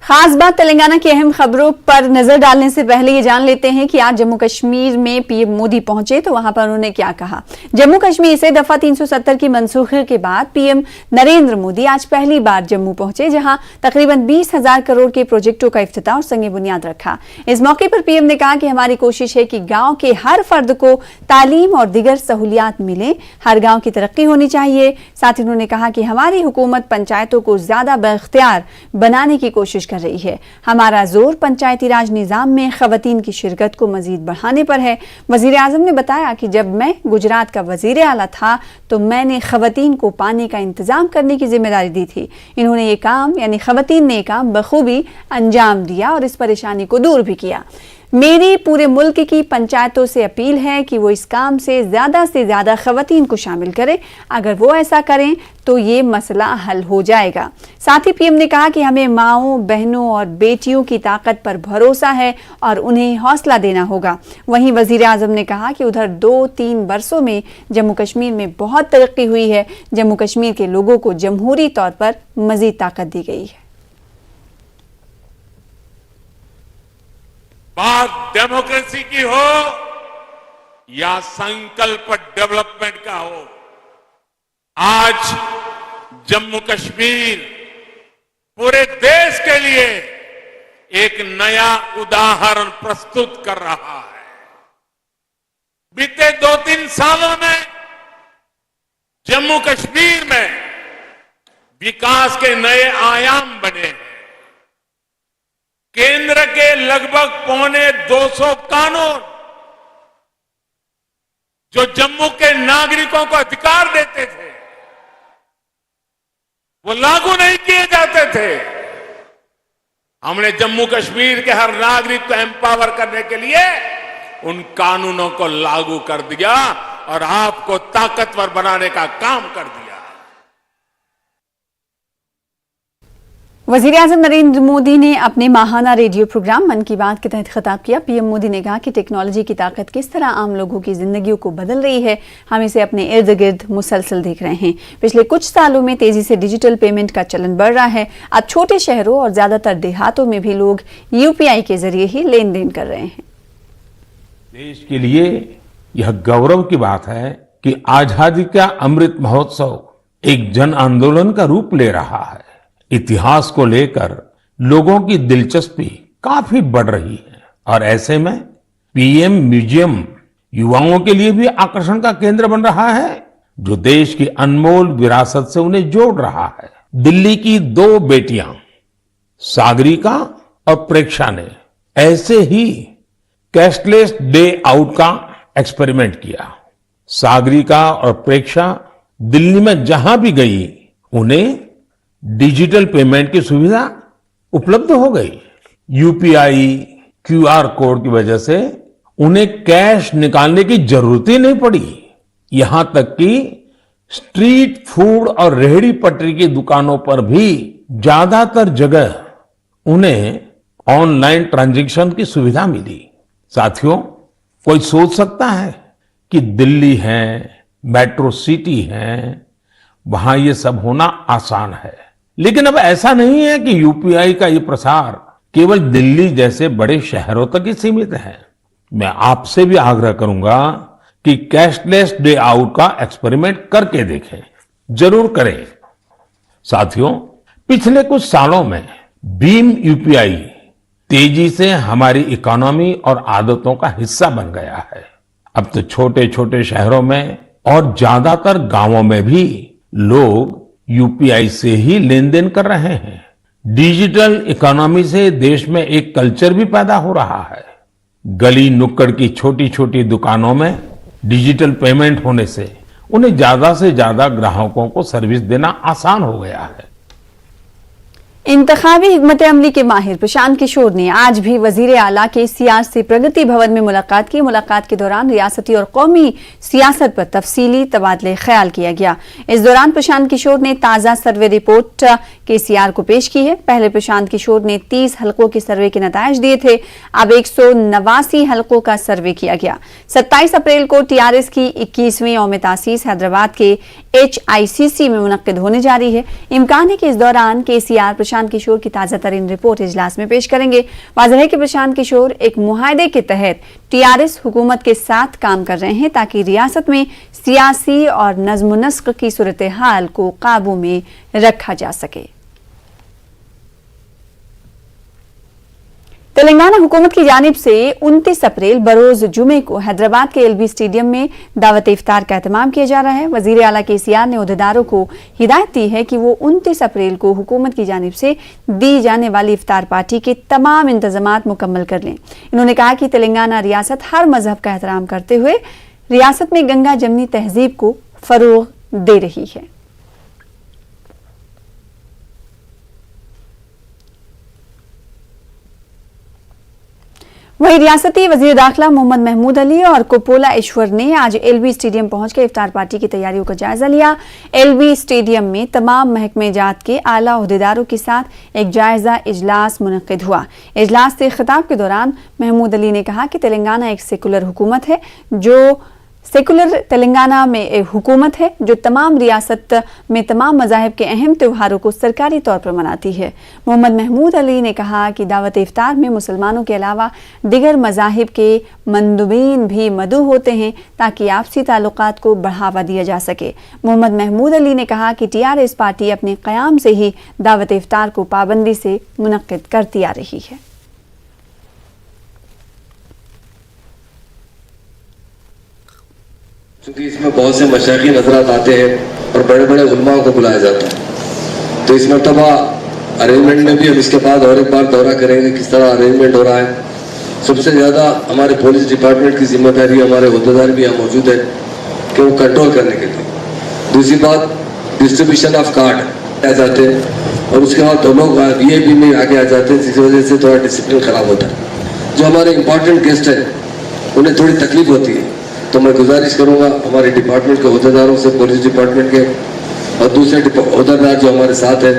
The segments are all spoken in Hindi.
खास बात तेलंगाना की अहम खबरों पर नजर डालने से पहले ये जान लेते हैं कि आज जम्मू कश्मीर में पीएम मोदी पहुंचे तो वहां पर उन्होंने क्या कहा। जम्मू कश्मीर से दफा 370 की मनसूखी के बाद पीएम नरेंद्र मोदी आज पहली बार जम्मू पहुंचे, जहां तकरीबन 20,000 करोड़ के प्रोजेक्टों का इफ्तिताह और संग बुनियाद रखा। इस मौके पर पीएम ने कहा कि हमारी कोशिश है कि गांव के हर फर्द को तालीम और दीगर सहूलियात मिले, हर गांव की तरक्की होनी चाहिए। साथ ही उन्होंने कहा कि हमारी हुकूमत पंचायतों को ज्यादा बाइख्तियार बनाने की कोशिश कर रही है। हमारा जोर पंचायती राज निजाम में खवातीन की शिरकत को मजीद बढ़ाने पर है। वजीर आजम ने बताया कि जब मैं गुजरात का वजीर आला था तो मैंने खवातीन को पानी का इंतजाम करने की जिम्मेदारी दी थी। इन्होंने ये काम यानी खवातीन ने ये काम बखूबी अंजाम दिया और इस परेशानी को दूर भी किया। मेरी पूरे मुल्क की पंचायतों से अपील है कि वो इस काम से ज्यादा खवातीन को शामिल करें। अगर वो ऐसा करें तो ये मसला हल हो जाएगा। साथ ही पीएम ने कहा कि हमें माओं, बहनों और बेटियों की ताकत पर भरोसा है और उन्हें हौसला देना होगा। वहीं वजीर आजम ने कहा कि उधर 2-3 वर्षों में जम्मू कश्मीर में बहुत तरक्की हुई है। जम्मू कश्मीर के लोगों को जमहूरी तौर पर मजीद ताकत दी गई है। बात डेमोक्रेसी की हो या संकल्प डेवलपमेंट का हो, आज जम्मू कश्मीर पूरे देश के लिए एक नया उदाहरण प्रस्तुत कर रहा है। बीते 2-3 सालों में जम्मू कश्मीर में विकास के नए आयाम बने हैं। केंद्र के लगभग 250 कानून जो जम्मू के नागरिकों को अधिकार देते थे वो लागू नहीं किए जाते थे। हमने जम्मू कश्मीर के हर नागरिक को एम्पावर करने के लिए उन कानूनों को लागू कर दिया और आपको ताकतवर बनाने का काम कर दिया। वजीर आजम नरेंद्र मोदी ने अपने माहाना रेडियो प्रोग्राम मन की बात के तहत खिताब किया। पीएम मोदी ने कहा कि टेक्नोलॉजी की ताकत किस तरह आम लोगों की जिंदगियों को बदल रही है, हम इसे अपने इर्द गिर्द मुसलसल देख रहे हैं। पिछले कुछ सालों में तेजी से डिजिटल पेमेंट का चलन बढ़ रहा है। अब छोटे शहरों और ज्यादातर देहातों में भी लोग यूपीआई के जरिए ही लेन देन कर रहे हैं। देश के लिए यह गौरव की बात है कि आजादी का अमृत महोत्सव एक जन आंदोलन का रूप ले रहा है। इतिहास को लेकर लोगों की दिलचस्पी काफी बढ़ रही है और ऐसे में पीएम म्यूजियम युवाओं के लिए भी आकर्षण का केंद्र बन रहा है, जो देश की अनमोल विरासत से उन्हें जोड़ रहा है। दिल्ली की 2 बेटियां सागरिका और प्रेक्षा ने ऐसे ही कैशलेस डे आउट का एक्सपेरिमेंट किया। सागरिका और प्रेक्षा दिल्ली में जहां भी गई उन्हें डिजिटल पेमेंट की सुविधा उपलब्ध हो गई। यूपीआई क्यूआर कोड की वजह से उन्हें कैश निकालने की जरूरत ही नहीं पड़ी। यहां तक कि स्ट्रीट फूड और रेहड़ी पटरी की दुकानों पर भी ज्यादातर जगह उन्हें ऑनलाइन ट्रांजैक्शन की सुविधा मिली। साथियों, कोई सोच सकता है कि दिल्ली है, मेट्रो सिटी है, वहां ये सब होना आसान है, लेकिन अब ऐसा नहीं है कि यूपीआई का ये प्रसार केवल दिल्ली जैसे बड़े शहरों तक ही सीमित है। मैं आपसे भी आग्रह करूंगा कि कैशलेस डे आउट का एक्सपेरिमेंट करके देखें, जरूर करें। साथियों, पिछले कुछ सालों में भीम यूपीआई तेजी से हमारी इकोनॉमी और आदतों का हिस्सा बन गया है। अब तो छोटे छोटे शहरों में और ज्यादातर गांवों में भी लोग यूपीआई से ही लेन देन कर रहे हैं। डिजिटल इकोनॉमी से देश में एक कल्चर भी पैदा हो रहा है। गली नुक्कड़ की छोटी छोटी दुकानों में डिजिटल पेमेंट होने से उन्हें ज्यादा से ज्यादा ग्राहकों को सर्विस देना आसान हो गया है। इंतखाबी हिकमत अमली के माहिर प्रशांत किशोर ने आज भी वजीर आला के सियासी प्रगति भवन में मुलाकात की। मुलाकात के दौरान रियासती और कौमी सियासत पर तफसीली तबादले ख्याल किया गया। इस दौरान प्रशांत किशोर ने ताज़ा सर्वे रिपोर्ट केसीआर को पेश की है। पहले प्रशांत किशोर ने 30 हलकों के सर्वे के नतायज दिए थे। अब 189 हलकों का सर्वे किया गया। 27 अप्रैल को टीआरएस की 21वीं यौम तासीस हैदराबाद के HICC में मुनक्किद होने जा रही है। इम्कान है कि इस दौरान केसीआर प्रशांत किशोर की ताजा तरीन रिपोर्ट इजलास में पेश करेंगे। वाज़ेह है कि प्रशांत किशोर एक मुआहदे के तहत टीआरएस हुकूमत के साथ काम कर रहे हैं ताकि रियासत में सियासी और नज्म नस्क की सूरत हाल को काबू में रखा जा सके। तेलंगाना हुकूमत की जानिब से 29 अप्रैल बरोज जुमे को हैदराबाद के एलबी स्टेडियम में दावत इफ्तार का एहतमाम किया जा रहा है। वजीर आला केसीआर ने ओहदेदारों को हिदायत दी है कि वो 29 अप्रैल को हुकूमत की जानिब से दी जाने वाली इफ्तार पार्टी के तमाम इंतजामात मुकम्मल कर लें। इन्होंने कहा कि तेलंगाना रियासत हर मजहब का एहतराम करते हुए रियासत में गंगा जमनी तहजीब को फरोग दे रही है। वहीं रियासती वजीर दाखिला मोहम्मद महमूद अली और कुपोला ईश्वर ने आज एलबी स्टेडियम पहुंचकर इफ्तार पार्टी की तैयारियों का जायजा लिया। एलबी स्टेडियम में तमाम महकमे जात के आला ओहदेदारों के साथ एक जायजा इजलास मुनक्किद हुआ। इजलास से खिताब के दौरान महमूद अली ने कहा कि तेलंगाना एक सेकुलर हुकूमत है जो सेकुलर तेलंगाना में एक हुकूमत है जो तमाम रियासत में तमाम मज़ाहिब के अहम त्योहारों को सरकारी तौर पर मनाती है। मोहम्मद महमूद अली ने कहा कि दावत इफ्तार में मुसलमानों के अलावा दिगर मज़ाहिब के मंदुबीन भी मदऊ होते हैं ताकि आपसी ताल्लुकात को बढ़ावा दिया जा सके। मोहम्मद महमूद अली ने कहा कि टीआरएस पार्टी अपने क़याम से ही दावत इफ्तार को पाबंदी से मुनक्किद करती आ रही है। क्योंकि इसमें बहुत से मशाइखी नजरात आते हैं और बड़े बड़े उलमाओं को बुलाया जाता है, तो इस मरतबा अरेंजमेंट में भी हम इसके बाद और एक बार दौरा करेंगे किस तरह अरेंजमेंट हो रहा है। सबसे ज़्यादा हमारे पुलिस डिपार्टमेंट की जिम्मेदारी, हमारे अहदेदार भी यहाँ मौजूद है कि वो कंट्रोल करने के लिए। दूसरी बात, डिस्ट्रीब्यूशन ऑफ कार्ड आ जाते हैं और उसके बाद दोनों वीआईपी में आगे आ जाते हैं, जिसकी वजह से थोड़ा डिसिप्लिन खराब होता है। जो हमारे इंपॉर्टेंट गेस्ट हैं उन्हें थोड़ी तकलीफ होती है, तो मैं गुजारिश करूंगा हमारे डिपार्टमेंट के अहदेदारों से, पुलिस डिपार्टमेंट के और दूसरे अहदेदार जो हमारे साथ हैं,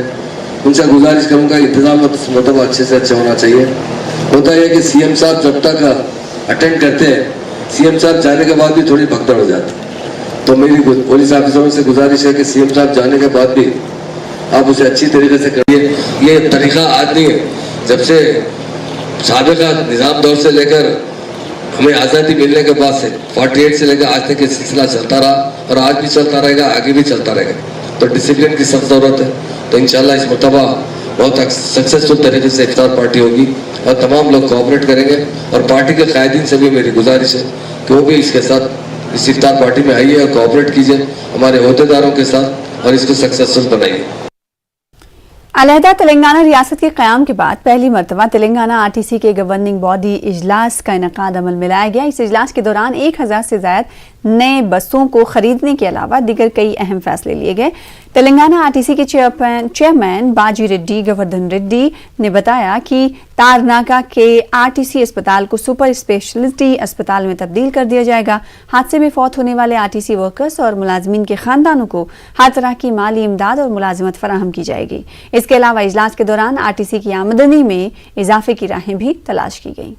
उनसे गुजारिश करूंगा इंतजाम मतलब अच्छे से अच्छा होना चाहिए। होता है कि सीएम साहब जब तक अटेंड करते हैं, सीएम साहब जाने के बाद भी थोड़ी भगदड़ हो जाती है, तो मेरी पुलिस ऑफिसरों से गुजारिश है कि सीएम साहब जाने के बाद भी आप उसे अच्छी तरीके से करिए। ये तरीका आज नहीं है, जब से साबिका निज़ाम दौर से लेकर हमें आज़ादी मिलने के बाद से 48 से लेकर आज तक ये सिलसिला चलता रहा और आज भी चलता रहेगा, आगे भी चलता रहेगा। तो डिसिप्लिन की सख्त ज़रूरत है। तो इंशाल्लाह इस मरतबा बहुत सक्सेसफुल तरीके से इफ्तार पार्टी होगी और तमाम लोग कोऑपरेट करेंगे। और पार्टी के कायदीन से भी मेरी गुजारिश है कि वो भी इसके साथ इस इफ्तार पार्टी में आइए और कोऑपरेट कीजिए हमारे अहदेदारों के साथ और इसको सक्सेसफुल बनाइए। अलहदा तेलंगाना रियासत के क़याम के बाद पहली मरतबा तेलंगाना आरटीसी के गवर्निंग बॉडी इजलास का इनेकाद अमल में लाया गया। इस इजलास के दौरान 1000 से ज़ायद नए बसों को खरीदने के अलावा दीगर कई अहम फैसले लिए गए। तेलंगाना आरटीसी के चेयरमैन बाजी रेड्डी गोवर्धन रेड्डी ने बताया कि तारनाका के आरटीसी अस्पताल को सुपर स्पेशलिटी अस्पताल में तब्दील कर दिया जाएगा। हादसे में फौत होने वाले आरटीसी वर्कर्स और मुलाजमीन के खानदानों को हर तरह की माली इमदाद और मुलाजमत फराहम की जाएगी। इसके अलावा इजलास के दौरान आरटीसी की आमदनी में इजाफे की राहें भी तलाश की गई।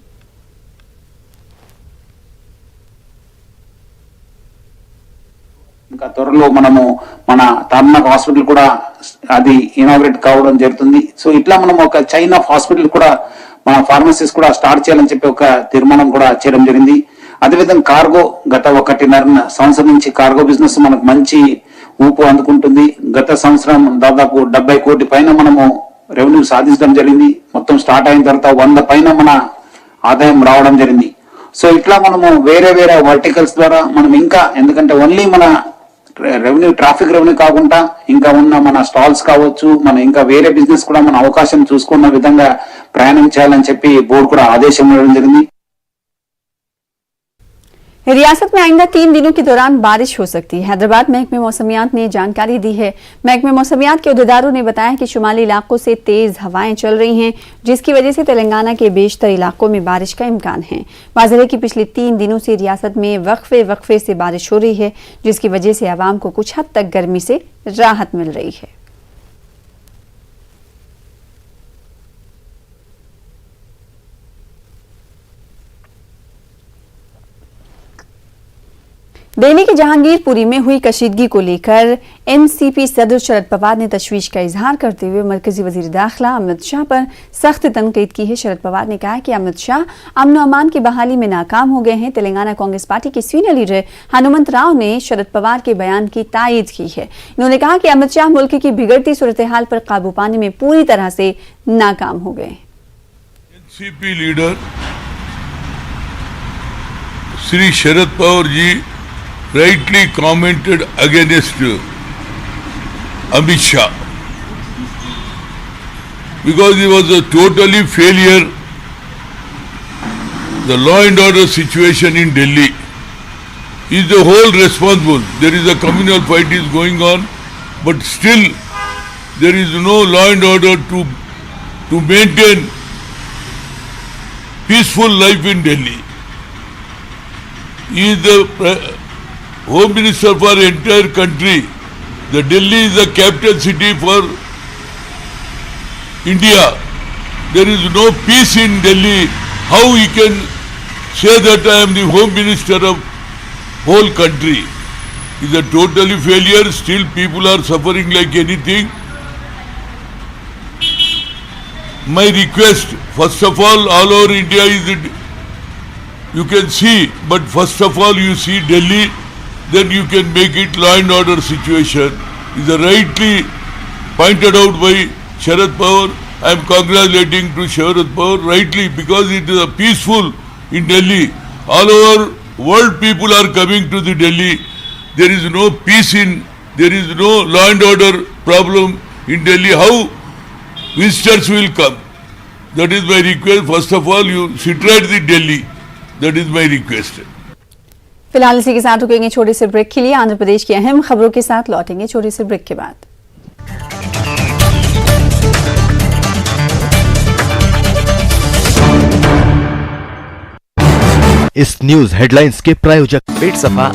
ఇంకా త్వరలో మనము మన తార్నాక్ హాస్పిటల్ కూడా అది ఇనాగ్రేట్ కావడం జరుగుతుంది. సో ఇట్లా మనం ఒక చైన్ ఆఫ్ హాస్పిటల్ కూడా మన ఫార్మసీస్ కూడా స్టార్ట్ చేయాలని చెప్పి ఒక తీర్మానం కూడా చేయడం జరిగింది. అదేవిధంగా కార్గో గత 1.5 సంవత్సరం నుంచి కార్గో బిజినెస్ మనకు మంచి ఊపు అందుకుంటుంది. గత సంవత్సరం దాదాపు 70 కోట్ల పైన మనము రెవెన్యూ సాధించడం జరిగింది. మొత్తం స్టార్ట్ అయిన తర్వాత 100 పైన మన ఆదాయం రావడం జరిగింది. సో ఇట్లా మనము వేరే వేరే వర్టికల్స్ ద్వారా మనం ఇంకా, ఎందుకంటే ఓన్లీ మన రెవెన్యూ ట్రాఫిక్ రెవెన్యూ కాకుండా ఇంకా ఉన్న మన స్టాల్స్ కావచ్చు, మన ఇంకా వేరే బిజినెస్ కూడా మన అవకాశం చూసుకున్న విధంగా ప్రయాణం చేయాలని చెప్పి బోర్డు కూడా ఆదేశం ఇవ్వడం జరిగింది. रियासत में आइंदा 3 दिनों के दौरान बारिश हो सकती है। हैदराबाद महकमे मौसमियात ने जानकारी दी है। महकमे मौसमियात के अहदेदारों ने बताया कि शुमाली इलाकों से तेज हवाएं चल रही हैं, जिसकी वजह से तेलंगाना के बेशतर इलाकों में बारिश का इम्कान है। वाज़ेह है कि पिछले 3 दिनों से रियासत में वक्फे से बारिश हो रही है, जिसकी वजह से आवाम को कुछ हद तक गर्मी से राहत मिल रही है। दिल्ली के जहांगीरपुरी में हुई कशीदगी को लेकर एनसीपी सदर शरद पवार ने तशवीश का इजहार करते हुए मरकजी वजीर दाखिला अमित शाह पर सख्त तनकीद की है। शरद पवार ने कहा कि अमित शाह अमन अमान की बहाली में नाकाम हो गए हैं। तेलंगाना कांग्रेस पार्टी के सीनियर लीडर हनुमंत राव ने शरद पवार के बयान की तायीद की है। इन्होंने कहा कि अमित शाह मुल्क की बिगड़ती सूरत हाल पर काबू पाने में पूरी तरह से नाकाम हो गए। NCP leader Shri Sharad Pawar ji rightly commented against Amit Shah because he was a totally failure. The law and order situation in Delhi is the whole responsible. There is a communal fight is going on, but still there is no law and order to maintain peaceful life in Delhi. He is the Home Minister for the entire country. The Delhi is the capital city for India. There is no peace in Delhi. How he can say that I am the Home Minister of whole country? Is a totally failure. Still people are suffering like anything. My request, first of all over India is that you can see, but first of all you see Delhi, then you can make it law and order situation. Is rightly pointed out by Sharad Pawar. I am congratulating to Sharad Pawar rightly because it is a peaceful in Delhi. All over world people are coming to the Delhi. There is no peace there is no law and order problem in Delhi. How visitors will come? That is my request. First of all, you sit right in Delhi. That is my request. फिलहाल इसी के साथ रुकेंगे छोटे से ब्रेक के लिए। आंध्र प्रदेश की अहम खबरों के साथ लौटेंगे छोटे से ब्रेक के बाद। इस न्यूज हेडलाइंस के प्रायोजक पेट सफा